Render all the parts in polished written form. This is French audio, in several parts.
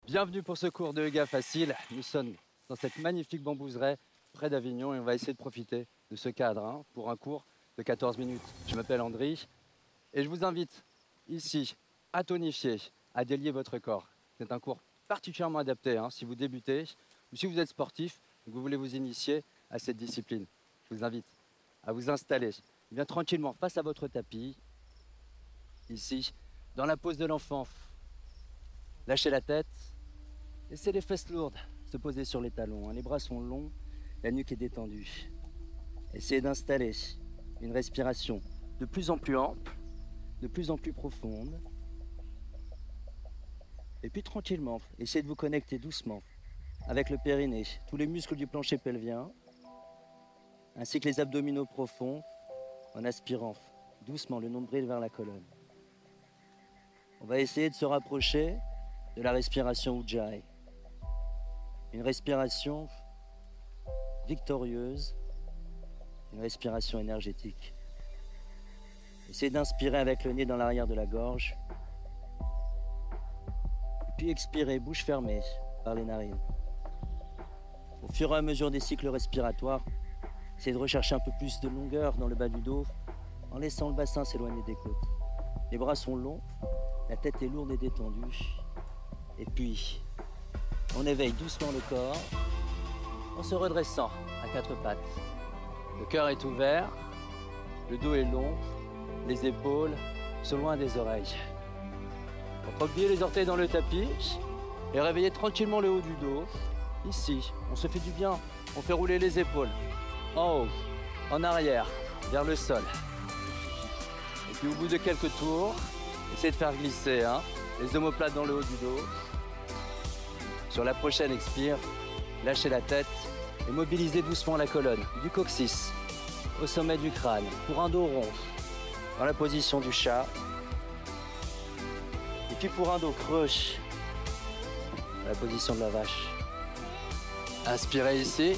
Bienvenue pour ce cours de yoga facile. Nous sommes dans cette magnifique bambouseraie près d'Avignon et on va essayer de profiter de ce cadre pour un cours de 14 minutes. Je m'appelle André et je vous invite ici à tonifier, à délier votre corps. C'est un cours particulièrement adapté si vous débutez ou si vous êtes sportif et que vous voulez vous initier à cette discipline. Je vous invite à vous installer bien tranquillement face à votre tapis, ici, dans la pose de l'enfant. Lâchez la tête. Laissez les fesses lourdes se poser sur les talons. Les bras sont longs, la nuque est détendue. Essayez d'installer une respiration de plus en plus ample, de plus en plus profonde. Et puis tranquillement, essayez de vous connecter doucement avec le périnée, tous les muscles du plancher pelvien, ainsi que les abdominaux profonds, en aspirant doucement le nombril vers la colonne. On va essayer de se rapprocher de la respiration Ujjayi. Une respiration victorieuse, une respiration énergétique. Essayez d'inspirer avec le nez dans l'arrière de la gorge. Et puis expirez, bouche fermée, par les narines. Au fur et à mesure des cycles respiratoires, essayez de rechercher un peu plus de longueur dans le bas du dos, en laissant le bassin s'éloigner des côtes. Les bras sont longs, la tête est lourde et détendue. Et puis, on éveille doucement le corps en se redressant à quatre pattes. Le cœur est ouvert, le dos est long, les épaules sont loin des oreilles. Recroquevillez les orteils dans le tapis et réveillez tranquillement le haut du dos. Ici, on se fait du bien, on fait rouler les épaules. En haut, en arrière, vers le sol. Et puis au bout de quelques tours, essayez de faire glisser les omoplates dans le haut du dos. Sur la prochaine expire, lâchez la tête et mobilisez doucement la colonne, du coccyx au sommet du crâne, pour un dos rond, dans la position du chat. Et puis pour un dos creux, dans la position de la vache. Inspirez ici,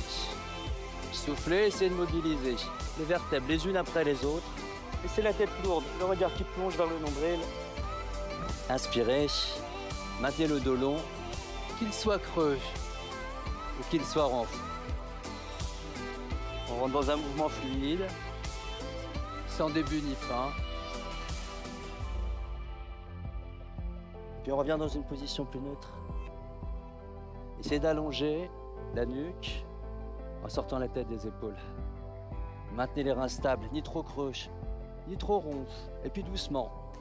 soufflez, essayez de mobiliser les vertèbres les unes après les autres. Laissez la tête lourde, le regard qui plonge vers le nombril. Inspirez, maintenez le dos long, qu'il soit creux ou qu'il soit rond. On rentre dans un mouvement fluide, sans début ni fin. Puis on revient dans une position plus neutre. Essayez d'allonger la nuque en sortant la tête des épaules. Maintenez les reins stables, ni trop creux, ni trop ronds. Et puis doucement,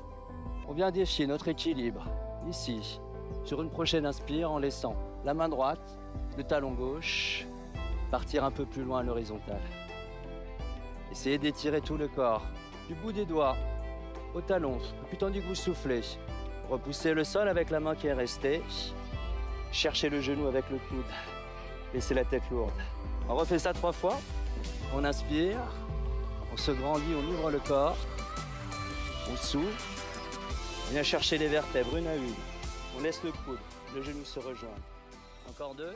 on vient défier notre équilibre, ici, sur une prochaine inspire, en laissant la main droite, le talon gauche, partir un peu plus loin à l'horizontale. Essayez d'étirer tout le corps, du bout des doigts au talon, puis tandis que vous soufflez, repoussez le sol avec la main qui est restée, cherchez le genou avec le coude, laissez la tête lourde. On refait ça 3 fois, on inspire, on se grandit, on ouvre le corps, on souffle, on vient chercher les vertèbres une à une. On laisse le coude, le genou se rejoindre. Encore 2.